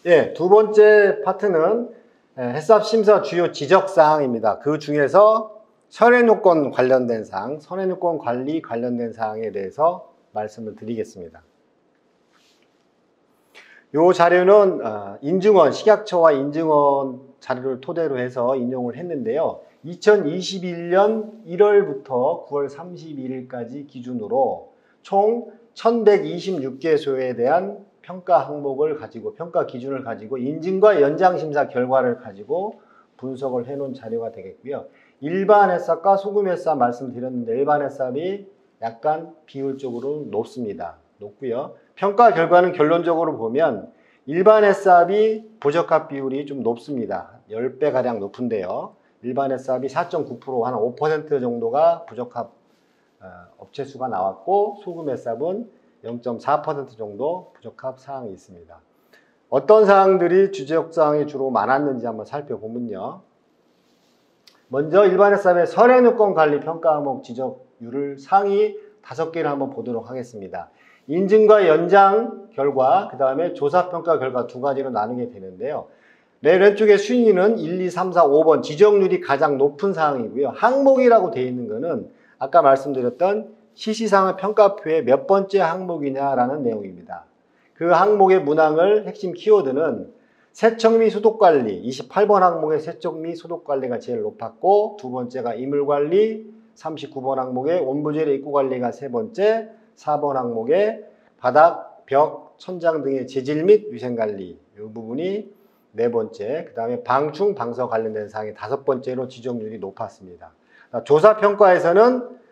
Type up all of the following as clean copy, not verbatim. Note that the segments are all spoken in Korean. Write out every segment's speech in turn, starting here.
예, 두 번째 파트는 해썹심사 주요 지적사항입니다. 그 중에서 선행요건 관련된 사항, 선행요건 관리 관련된 사항에 대해서 말씀을 드리겠습니다. 이 자료는 인증원, 식약처와 인증원 자료를 토대로 해서 인용을 했는데요. 2021년 1월부터 9월 31일까지 기준으로 총 1126개소에 대한 평가 항목을 가지고, 평가 기준을 가지고 인증과 연장심사 결과를 가지고 분석을 해놓은 자료가 되겠고요. 일반 해썹과 소금 해썹 말씀드렸는데 일반 해썹이 약간 비율적으로 높습니다. 높고요. 평가 결과는 결론적으로 보면 일반 해썹이 부적합 비율이 좀 높습니다. 10배가량 높은데요. 일반 해썹이 4.9%, 한 5% 정도가 부적합 업체 수가 나왔고, 소금 해썹은 0.4% 정도 부적합 사항이 있습니다. 어떤 사항들이 지적사항이 주로 많았는지 한번 살펴보면요. 먼저 일반 해썹의 선행요건 관리 평가 항목 지적률을 상위 5개를 한번 보도록 하겠습니다. 인증과 연장 결과, 그 다음에 조사평가 결과 두 가지로 나누게 되는데요. 맨 왼쪽에 순위는 1, 2, 3, 4, 5번 지적률이 가장 높은 사항이고요. 항목이라고 되어 있는 것은 아까 말씀드렸던 시시상의 평가표의 몇 번째 항목이냐라는 내용입니다. 그 항목의 문항을 핵심 키워드는 세척 및 소독관리, 28번 항목의 세척 및 소독관리가 제일 높았고, 두 번째가 이물관리, 39번 항목의 온부젤의 입구관리가 세 번째, 4번 항목의 바닥, 벽, 천장 등의 재질 및 위생관리, 이 부분이 네 번째, 그 다음에 방충, 방서 관련된 사항이 다섯 번째로 지적률이 높았습니다. 조사평가에서는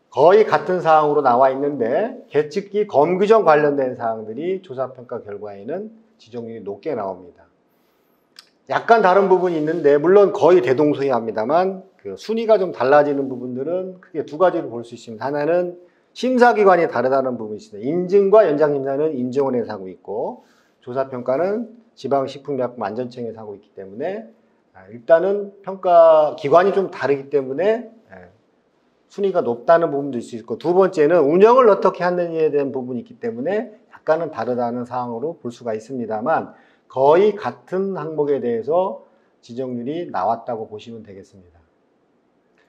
거의 같은 사항으로 나와 있는데 계측기 검규정 관련된 사항들이 조사평가 결과에는 지적률이 높게 나옵니다. 약간 다른 부분이 있는데 물론 거의 대동소이합니다만 그 순위가 좀 달라지는 부분들은 크게 두 가지로 볼 수 있습니다. 하나는 심사기관이 다르다는 부분이 있습니다. 인증과 연장심사는 인증원에서 하고 있고, 조사평가는 지방식품의약품안전청에서 하고 있기 때문에 일단은 평가 기관이 좀 다르기 때문에 순위가 높다는 부분도 있을 수 있고, 두 번째는 운영을 어떻게 하느냐에 대한 부분이 있기 때문에 약간은 다르다는 상황으로 볼 수가 있습니다만 거의 같은 항목에 대해서 지적률이 나왔다고 보시면 되겠습니다.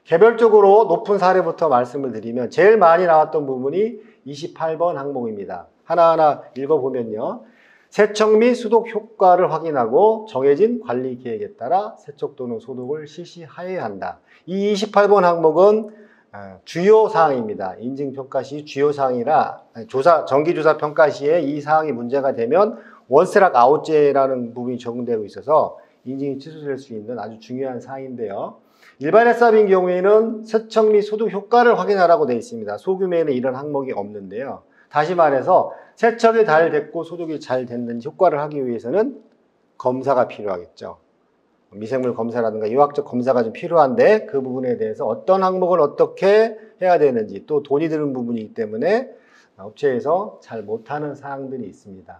개별적으로 높은 사례부터 말씀을 드리면 제일 많이 나왔던 부분이 28번 항목입니다. 하나하나 읽어보면요. 세척 및 소독 효과를 확인하고 정해진 관리 계획에 따라 세척 또는 소독을 실시하여야 한다. 이 28번 항목은 주요 사항입니다. 인증평가 시 주요 사항이라 정기조사 평가 시에 이 사항이 문제가 되면 원스트락 아웃제라는 부분이 적용되고 있어서 인증이 취소될 수 있는 아주 중요한 사항인데요. 일반 해썹인 경우에는 세척 및 소독 효과를 확인하라고 되어 있습니다. 소규모에는 이런 항목이 없는데요. 다시 말해서 세척이 잘 됐고 소독이 잘 됐는지 효과를 하기 위해서는 검사가 필요하겠죠. 미생물 검사라든가 유학적 검사가 좀 필요한데 그 부분에 대해서 어떤 항목을 어떻게 해야 되는지, 또 돈이 드는 부분이기 때문에 업체에서 잘 못하는 사항들이 있습니다.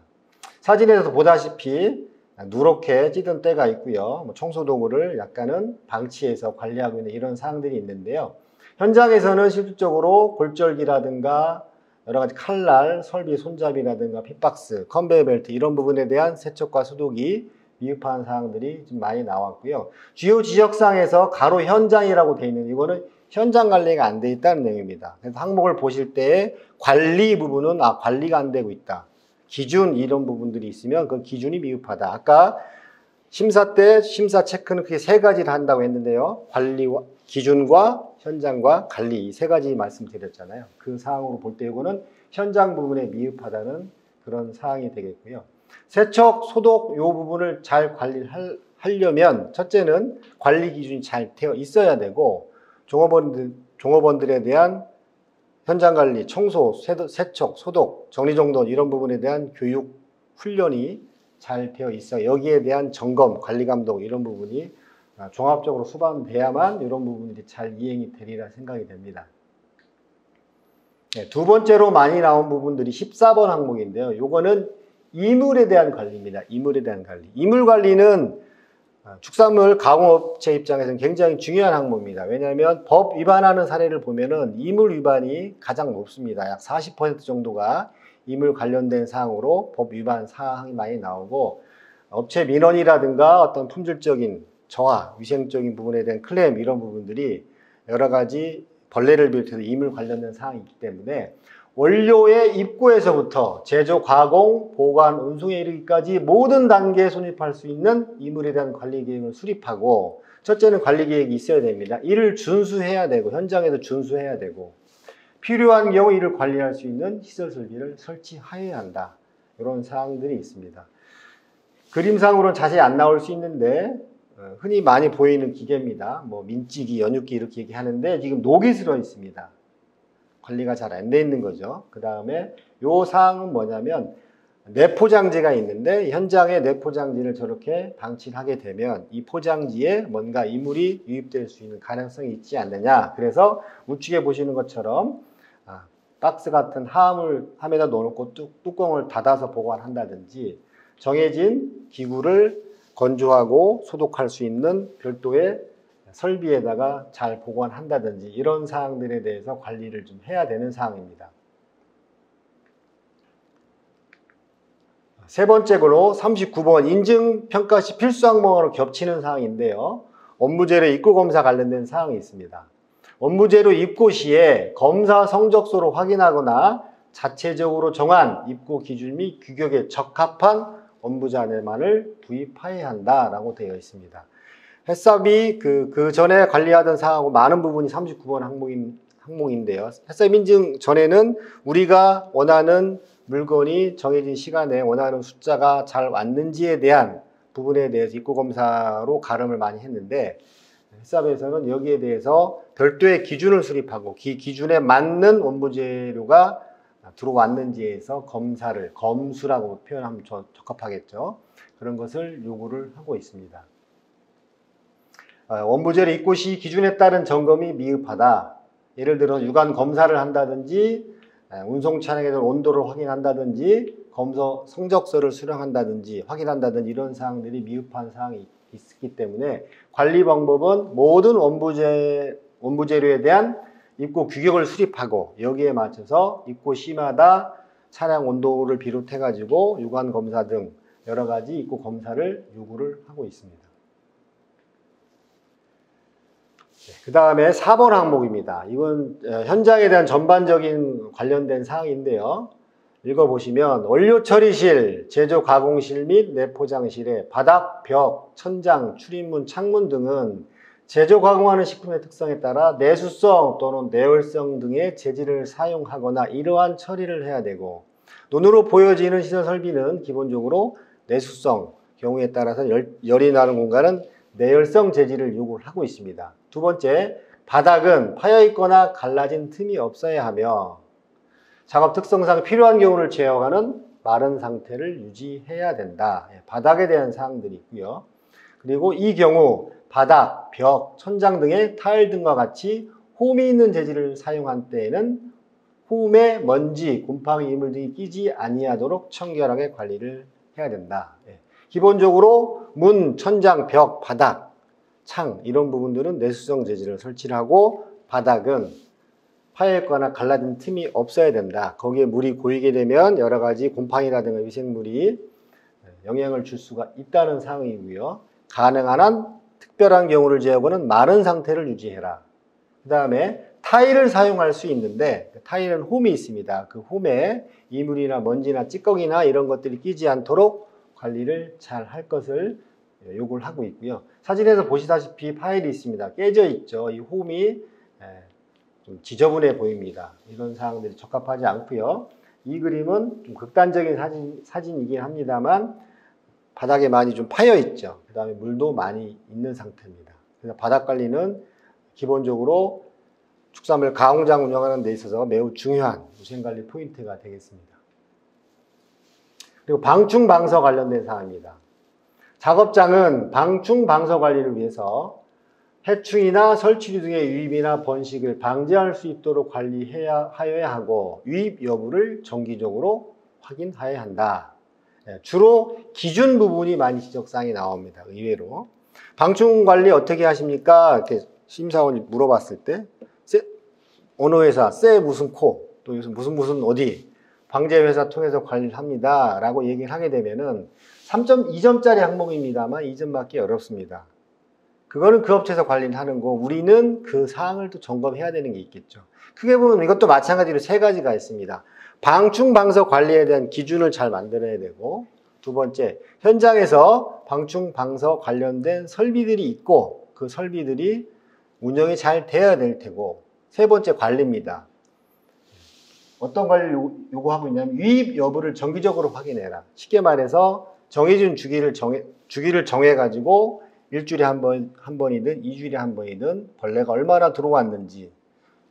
사진에서 보다시피 누렇게 찌든 때가 있고요. 청소도구를 약간은 방치해서 관리하고 있는 이런 사항들이 있는데요. 현장에서는 실질적으로 골절기라든가 여러 가지 칼날, 설비 손잡이라든가 핏박스, 컨베이어 벨트 이런 부분에 대한 세척과 소독이 미흡한 사항들이 좀 많이 나왔고요. 주요 지적사항에서 가로 현장이라고 되어 있는 이거는 현장 관리가 안 돼 있다는 내용입니다. 그래서 항목을 보실 때 관리 부분은 관리가 안 되고 있다. 기준 이런 부분들이 있으면 그 기준이 미흡하다. 아까 심사 때 심사 체크는 크게 세 가지를 한다고 했는데요. 관리와 기준과 현장과 관리 이 세 가지 말씀드렸잖아요. 그 사항으로 볼 때 이거는 현장 부분에 미흡하다는 그런 사항이 되겠고요. 세척, 소독 이 부분을 잘 관리를 하려면 첫째는 관리 기준이 잘 되어 있어야 되고 종업원들에 대한 현장 관리, 청소, 세척, 소독, 정리정돈 이런 부분에 대한 교육, 훈련이 잘 되어 있어 여기에 대한 점검, 관리 감독 이런 부분이 종합적으로 수반돼야만 이런 부분들이 잘 이행이 되리라 생각이 됩니다. 네, 두 번째로 많이 나온 부분들이 14번 항목인데요. 요거는 이물에 대한 관리입니다. 이물에 대한 관리. 이물 관리는 축산물 가공업체 입장에서는 굉장히 중요한 항목입니다. 왜냐하면 법 위반하는 사례를 보면은 이물 위반이 가장 높습니다. 약 40% 정도가 이물 관련된 사항으로 법 위반 사항이 많이 나오고 업체 민원이라든가 어떤 품질적인 저하, 위생적인 부분에 대한 클레임 이런 부분들이 여러 가지 벌레를 비롯해서 이물 관련된 사항이 있기 때문에 원료의 입고에서부터 제조, 가공, 보관, 운송에 이르기까지 모든 단계에 손입할 수 있는 이물에 대한 관리 계획을 수립하고, 첫째는 관리 계획이 있어야 됩니다. 이를 준수해야 되고 현장에서 준수해야 되고, 필요한 경우 이를 관리할 수 있는 시설 설비를 설치하여야 한다. 이런 사항들이 있습니다. 그림상으로는 자세히 안 나올 수 있는데 흔히 많이 보이는 기계입니다. 뭐 민찌기, 연육기 이렇게 얘기하는데 지금 녹이 들어 있습니다. 관리가 잘 안 돼 있는 거죠. 그 다음에 요 사항은 뭐냐면 내포장지가 있는데 현장에 내포장지를 저렇게 방치를 하게 되면 이 포장지에 뭔가 이물이 유입될 수 있는 가능성이 있지 않느냐. 그래서 우측에 보시는 것처럼 박스 같은 함에다 넣어놓고 뚜껑을 닫아서 보관한다든지, 정해진 기구를 건조하고 소독할 수 있는 별도의 설비에다가 잘 보관한다든지 이런 사항들에 대해서 관리를 좀 해야 되는 사항입니다. 세 번째로 39번 인증평가 시 필수 항목으로 겹치는 사항인데요. 업무재료 입고검사 관련된 사항이 있습니다. 업무재료 입고 시에 검사 성적서로 확인하거나 자체적으로 정한 입고 기준 및 규격에 적합한 업무자료만을 구입해야 한다라고 되어 있습니다. 햇삽이 그 전에 관리하던 사항하고 많은 부분이 39번 항목인데요. 햇삽 인증 전에는 우리가 원하는 물건이 정해진 시간에 원하는 숫자가 잘 왔는지에 대한 부분에 대해서 입고검사로 가름을 많이 했는데, 햇삽에서는 여기에 대해서 별도의 기준을 수립하고 기준에 맞는 원부재료가 들어왔는지에서 검사를, 검수라고 표현하면 적합하겠죠. 그런 것을 요구를 하고 있습니다. 원부재료 입고 시 기준에 따른 점검이 미흡하다. 예를 들어 유관 검사를 한다든지 운송 차량에 대한 온도를 확인한다든지 검사 성적서를 수령한다든지 확인한다든지 이런 사항들이 미흡한 사항이 있기 때문에 관리 방법은 모든 원부재료에 대한 입고 규격을 수립하고 여기에 맞춰서 입고 시마다 차량 온도를 비롯해 가지고 유관 검사 등 여러 가지 입고 검사를 요구를 하고 있습니다. 그 다음에 4번 항목입니다. 이건 현장에 대한 전반적인 관련된 사항인데요. 읽어보시면 원료 처리실, 제조 가공실 및 내포장실의 바닥, 벽, 천장, 출입문, 창문 등은 제조 가공하는 식품의 특성에 따라 내수성 또는 내열성 등의 재질을 사용하거나 이러한 처리를 해야 되고, 눈으로 보여지는 시설 설비는 기본적으로 내수성, 경우에 따라서 열이 나는 공간은 내열성 재질을 요구를 하고 있습니다. 두 번째, 바닥은 파여 있거나 갈라진 틈이 없어야 하며 작업 특성상 필요한 경우를 제어하는 마른 상태를 유지해야 된다. 바닥에 대한 사항들이 있고요. 그리고 이 경우 바닥, 벽, 천장 등의 타일 등과 같이 홈이 있는 재질을 사용한 때에는 홈에 먼지, 곰팡이, 이물 등이 끼지 아니하도록 청결하게 관리를 해야 된다. 기본적으로 문, 천장, 벽, 바닥, 창 이런 부분들은 내수성 재질을 설치를 하고, 바닥은 파여있거나 갈라진 틈이 없어야 된다. 거기에 물이 고이게 되면 여러 가지 곰팡이라든가 위생물이 영향을 줄 수가 있다는 사항이고요. 가능한 한 특별한 경우를 제외하고는 마른 상태를 유지해라. 그 다음에 타일을 사용할 수 있는데 타일은 홈이 있습니다. 그 홈에 이물이나 먼지나 찌꺼기나 이런 것들이 끼지 않도록 관리를 잘 할 것을 요구를 하고 있고요. 사진에서 보시다시피 파일이 있습니다. 깨져 있죠. 이 홈이 좀 지저분해 보입니다. 이런 사항들이 적합하지 않고요. 이 그림은 좀 극단적인 사진이긴 합니다만 바닥에 많이 좀 파여 있죠. 그 다음에 물도 많이 있는 상태입니다. 그래서 바닥 관리는 기본적으로 축산물 가공장 운영하는 데 있어서 매우 중요한 위생관리 포인트가 되겠습니다. 그리고 방충 방서 관련된 사항입니다. 작업장은 방충 방서 관리를 위해서 해충이나 설치류 등의 유입이나 번식을 방지할 수 있도록 관리하여야 하고 유입 여부를 정기적으로 확인하여야 한다. 주로 기준 부분이 많이 지적사항이 나옵니다. 의외로. 방충 관리 어떻게 하십니까? 이렇게 심사원이 물어봤을 때 어느 회사, 쎄 무슨 코, 또 무슨 어디 방제회사 통해서 관리를 합니다. 라고 얘기를 하게 되면은 3.2점짜리 항목입니다만 2점밖에 어렵습니다. 그거는 그 업체에서 관리를 하는 거, 우리는 그 사항을 또 점검해야 되는 게 있겠죠. 크게 보면 이것도 마찬가지로 세 가지가 있습니다. 방충, 방서 관리에 대한 기준을 잘 만들어야 되고, 두 번째, 현장에서 방충, 방서 관련된 설비들이 있고, 그 설비들이 운영이 잘 되어야 될 테고, 세 번째, 관리입니다. 어떤 관리를 요구하고 있냐면 유입 여부를 정기적으로 확인해라. 쉽게 말해서 정해진 주기를 정해가지고 일주일에 한 번이든 2주일에 한 번이든 벌레가 얼마나 들어왔는지,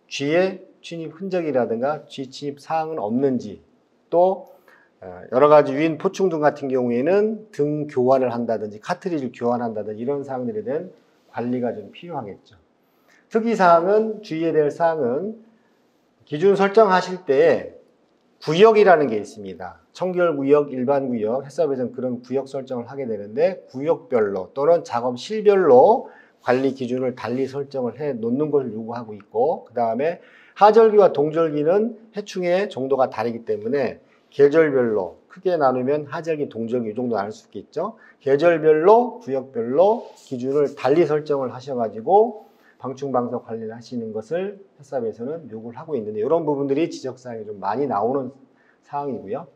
쥐의 침입 흔적이라든가 쥐 침입 사항은 없는지, 또 여러 가지 유인 포충 등 같은 경우에는 등 교환을 한다든지 카트리지를 교환한다든지 이런 사항들에 대한 관리가 좀 필요하겠죠. 특이사항은, 주의해야 될 사항은 기준 설정하실 때 구역이라는 게 있습니다. 청결구역, 일반구역, 해썹에서는 그런 구역 설정을 하게 되는데 구역별로 또는 작업실별로 관리 기준을 달리 설정을 해 놓는 것을 요구하고 있고, 그 다음에 하절기와 동절기는 해충의 정도가 다르기 때문에 계절별로 크게 나누면 하절기, 동절기 이 정도 나눌 수 있겠죠. 계절별로, 구역별로 기준을 달리 설정을 하셔가지고 방충방서 관리를 하시는 것을 해썹에서는 요구를 하고 있는데, 이런 부분들이 지적사항이 좀 많이 나오는 사항이고요.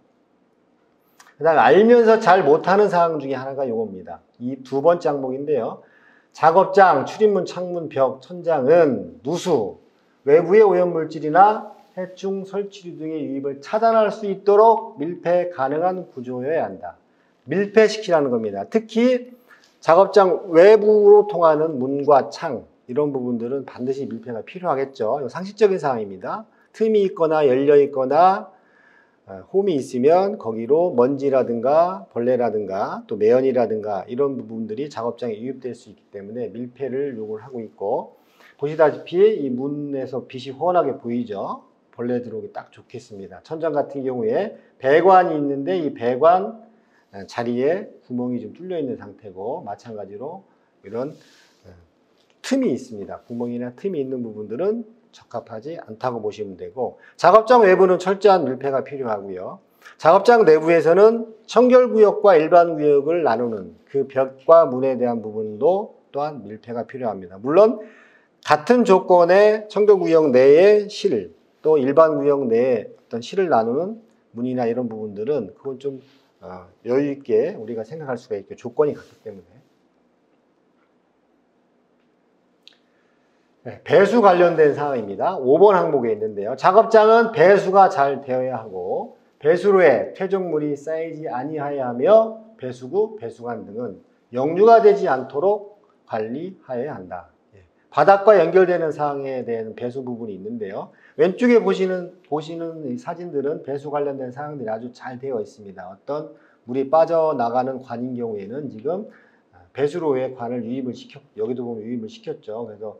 그 다음에 알면서 잘 못하는 사항 중에 하나가 요겁니다. 이 두 번째 항목인데요. 작업장, 출입문, 창문, 벽, 천장은 누수, 외부의 오염물질이나 해충, 설치류 등의 유입을 차단할 수 있도록 밀폐 가능한 구조여야 한다. 밀폐시키라는 겁니다. 특히 작업장 외부로 통하는 문과 창, 이런 부분들은 반드시 밀폐가 필요하겠죠. 상식적인 사항입니다. 틈이 있거나 열려 있거나 홈이 있으면 거기로 먼지라든가 벌레라든가 또 매연이라든가 이런 부분들이 작업장에 유입될 수 있기 때문에 밀폐를 요구를 하고 있고, 보시다시피 이 문에서 빛이 훤하게 보이죠. 벌레 들어오기 딱 좋겠습니다. 천장 같은 경우에 배관이 있는데 이 배관 자리에 구멍이 좀 뚫려 있는 상태고, 마찬가지로 이런 틈이 있습니다. 구멍이나 틈이 있는 부분들은 적합하지 않다고 보시면 되고, 작업장 외부는 철저한 밀폐가 필요하고요. 작업장 내부에서는 청결구역과 일반구역을 나누는 그 벽과 문에 대한 부분도 또한 밀폐가 필요합니다. 물론 같은 조건의 청결구역 내의 실, 또 일반구역 내에 어떤 실을 나누는 문이나 이런 부분들은 그건 좀 여유 있게 우리가 생각할 수가 있고 조건이 같기 때문에. 배수 관련된 사항입니다. 5번 항목에 있는데요. 작업장은 배수가 잘 되어야 하고 배수로에 퇴적물이 쌓이지 아니하여야 하며 배수구, 배수관 등은 역류가 되지 않도록 관리하여야 한다. 바닥과 연결되는 사항에 대한 배수 부분이 있는데요. 왼쪽에 보시는 이 사진들은 배수 관련된 사항들이 아주 잘 되어 있습니다. 어떤 물이 빠져나가는 관인 경우에는 지금 배수로에 관을 여기도 보면 유입을 시켰죠. 그래서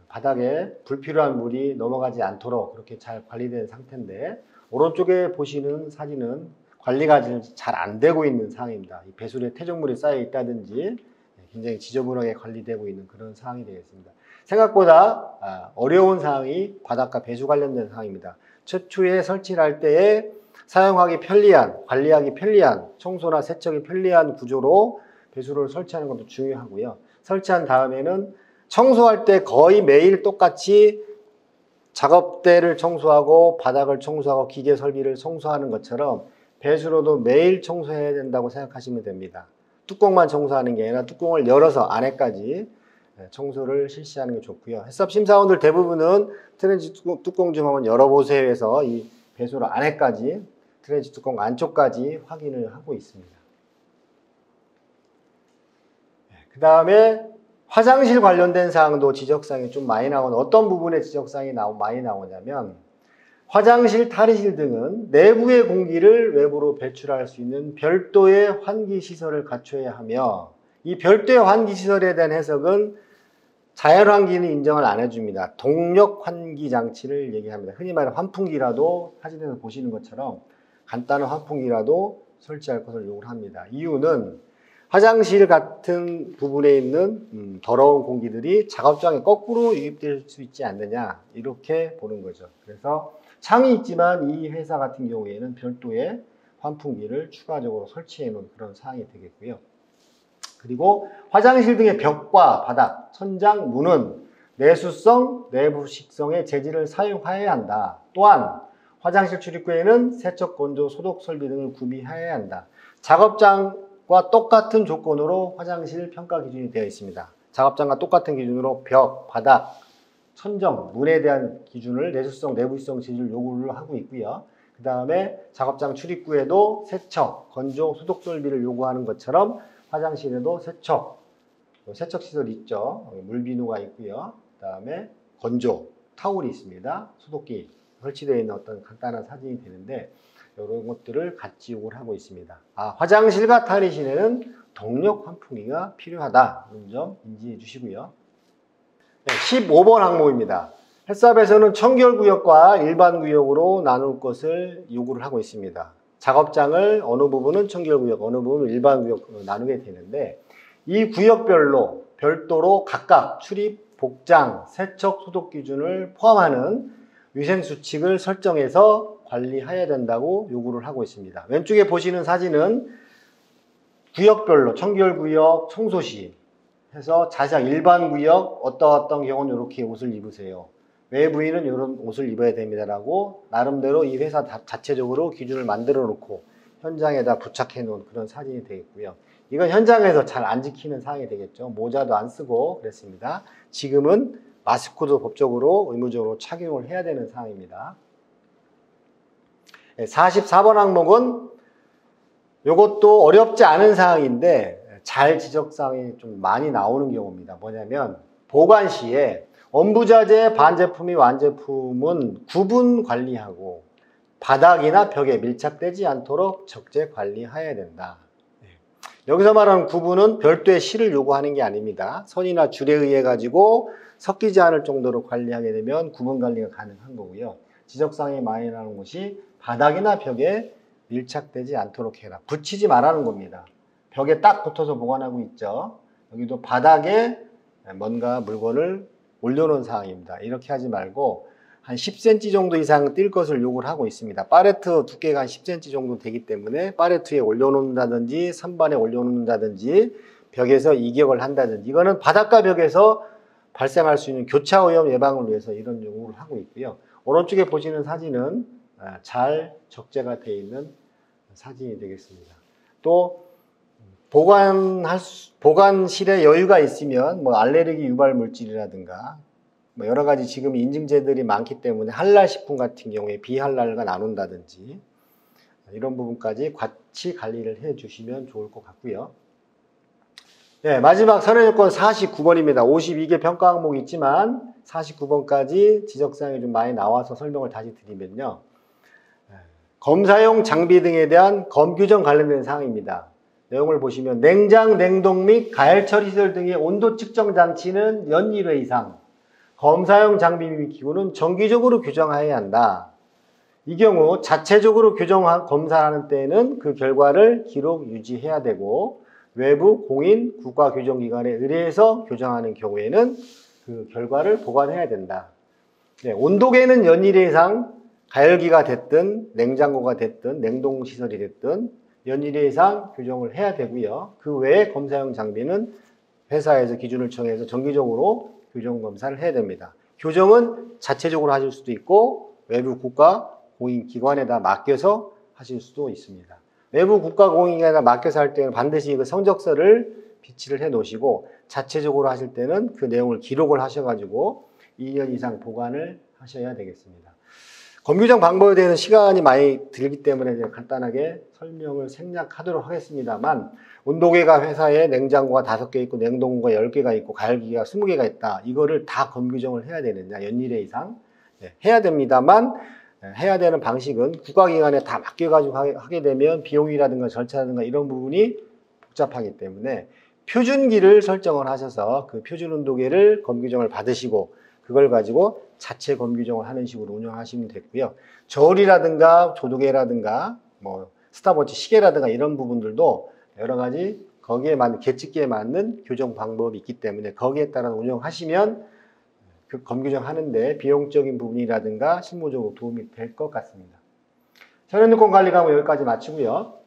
바닥에 불필요한 물이 넘어가지 않도록 그렇게 잘 관리된 상태인데, 오른쪽에 보시는 사진은 관리가 잘 안 되고 있는 상황입니다. 이 배수로에 퇴적물이 쌓여 있다든지 굉장히 지저분하게 관리되고 있는 그런 상황이 되겠습니다. 생각보다 어려운 사항이 바닥과 배수 관련된 사항입니다. 최초에 설치를 할 때에 사용하기 편리한, 관리하기 편리한, 청소나 세척이 편리한 구조로 배수로를 설치하는 것도 중요하고요. 설치한 다음에는 청소할 때 거의 매일 똑같이 작업대를 청소하고 바닥을 청소하고 기계 설비를 청소하는 것처럼 배수로도 매일 청소해야 된다고 생각하시면 됩니다. 뚜껑만 청소하는 게 아니라 뚜껑을 열어서 안에까지 청소를 실시하는 게 좋고요. 해썹 심사원들 대부분은 트렌치 뚜껑 좀 한번 열어보세요 해서 이 배수로 안에까지, 트렌치 뚜껑 안쪽까지 확인을 하고 있습니다. 그 다음에 화장실 관련된 사항도 지적사항이 좀 많이 나오는, 어떤 부분에 지적사항이 많이 나오냐면 화장실, 탈의실 등은 내부의 공기를 외부로 배출할 수 있는 별도의 환기시설을 갖춰야 하며, 이 별도의 환기시설에 대한 해석은 자연환기는 인정을 안 해줍니다. 동력환기장치를 얘기합니다. 흔히 말하는 환풍기라도, 사진에서 보시는 것처럼 간단한 환풍기라도 설치할 것을 요구를 합니다. 이유는 화장실 같은 부분에 있는 더러운 공기들이 작업장에 거꾸로 유입될 수 있지 않느냐 이렇게 보는 거죠. 그래서 창이 있지만 이 회사 같은 경우에는 별도의 환풍기를 추가적으로 설치해 놓은 그런 사항이 되겠고요. 그리고 화장실 등의 벽과 바닥, 천장, 문은 내수성, 내부식성의 재질을 사용하여야 한다. 또한 화장실 출입구에는 세척, 건조, 소독 설비 등을 구비하여야 한다. 작업장과 똑같은 조건으로 화장실 평가 기준이 되어 있습니다. 작업장과 똑같은 기준으로 벽, 바닥, 천정, 문에 대한 기준을 내수성, 내부식성 재질 요구를 하고 있고요. 그 다음에 작업장 출입구에도 세척, 건조, 소독 설비를 요구하는 것처럼 화장실에도 세척 시설이 있죠. 물비누가 있고요. 그 다음에 건조, 타올이 있습니다. 소독기 설치되어 있는 어떤 간단한 사진이 되는데 이런 것들을 같이 요구를 하고 있습니다. 화장실과 탈의실에는 동력 환풍기가 필요하다. 이런 점 인지해 주시고요. 15번 항목입니다. 해썹에서는 청결구역과 일반구역으로 나눌 것을 요구를 하고 있습니다. 작업장을 어느 부분은 청결구역, 어느 부분은 일반구역으로 나누게 되는데 이 구역별로 별도로 각각 출입, 복장, 세척, 소독 기준을 포함하는 위생수칙을 설정해서 관리해야 된다고 요구를 하고 있습니다. 왼쪽에 보시는 사진은 구역별로 청결구역, 청소시 해서 자세한 일반구역 어떤 경우는 이렇게 옷을 입으세요. 외부인은 이런 옷을 입어야 됩니다라고 나름대로 이 회사 자체적으로 기준을 만들어 놓고 현장에다 부착해 놓은 그런 사진이 되겠고요. 이건 현장에서 잘 안 지키는 사항이 되겠죠. 모자도 안 쓰고 그랬습니다. 지금은 마스크도 법적으로 의무적으로 착용을 해야 되는 사항입니다. 44번 항목은 이것도 어렵지 않은 사항인데 잘 지적사항이 좀 많이 나오는 경우입니다. 뭐냐면 보관 시에 원부자재, 반제품이 완제품은 구분 관리하고 바닥이나 벽에 밀착되지 않도록 적재 관리해야 된다. 여기서 말하는 구분은 별도의 실을 요구하는 게 아닙니다. 선이나 줄에 의해 가지고 섞이지 않을 정도로 관리하게 되면 구분 관리가 가능한 거고요. 지적사항이 많이 나오는 것이 바닥이나 벽에 밀착되지 않도록 해라. 붙이지 말라는 겁니다. 벽에 딱 붙어서 보관하고 있죠. 여기도 바닥에 뭔가 물건을 올려놓은 상황입니다. 이렇게 하지 말고 한 10cm 정도 이상 뛸 것을 요구를 하고 있습니다. 팔레트 두께가 한 10cm 정도 되기 때문에 팔레트에 올려놓는다든지 선반에 올려놓는다든지 벽에서 이격을 한다든지 이거는 바닥과 벽에서 발생할 수 있는 교차 오염 예방을 위해서 이런 요구를 하고 있고요. 오른쪽에 보시는 사진은 잘 적재가 되어 있는 사진이 되겠습니다. 또 보관실에 여유가 있으면 뭐 알레르기 유발 물질이라든가 뭐 여러 가지 지금 인증제들이 많기 때문에 할랄 식품 같은 경우에 비할랄과 나눈다든지 이런 부분까지 같이 관리를 해 주시면 좋을 것 같고요. 네, 마지막 선행요건 49번입니다. 52개 평가 항목이 있지만 49번까지 지적사항이 좀 많이 나와서 설명을 다시 드리면요. 검사용 장비 등에 대한 검규정 관련된 사항입니다. 내용을 보시면 냉장, 냉동 및 가열처리 시설 등의 온도 측정 장치는 연 1회 이상, 검사용 장비 및 기구는 정기적으로 규정해야 한다. 이 경우 자체적으로 검사하는 때에는 그 결과를 기록 유지해야 되고 외부 공인 국가규정기관에 의뢰해서 교정하는 경우에는 그 결과를 보관해야 된다. 네, 온도계는 연 1회 이상 가열기가 됐든 냉장고가 됐든 냉동시설이 됐든 연 1회 이상 교정을 해야 되고요. 그 외에 검사용 장비는 회사에서 기준을 정해서 정기적으로 교정 검사를 해야 됩니다. 교정은 자체적으로 하실 수도 있고 외부 국가 공인기관에다 맡겨서 하실 수도 있습니다. 외부 국가 공인기관에다 맡겨서 할 때는 반드시 그 성적서를 비치를 해 놓으시고 자체적으로 하실 때는 그 내용을 기록을 하셔가지고 2년 이상 보관을 하셔야 되겠습니다. 검규정 방법에 대해서는 시간이 많이 들기 때문에 간단하게 설명을 생략하도록 하겠습니다만 온도계가 회사에 냉장고가 5개 있고 냉동고가 10개가 있고 가열기가 20개가 있다. 이거를 다 검규정을 해야 되느냐 연 1회 이상 해야 됩니다만 해야 되는 방식은 국가기관에 다 맡겨가지고 하게 되면 비용이라든가 절차라든가 이런 부분이 복잡하기 때문에 표준기를 설정을 하셔서 그 표준 온도계를 검규정을 받으시고 그걸 가지고 자체 검규정을 하는 식으로 운영하시면 됐고요. 저울이라든가 조도계라든가 뭐 스탑워치 시계라든가 이런 부분들도 여러 가지 거기에 맞는 계측기에 맞는 교정 방법이 있기 때문에 거기에 따라 운영하시면 그 검교정하는데 비용적인 부분이라든가 실무적으로 도움이 될 것 같습니다. 전현증권 관리 강의 여기까지 마치고요.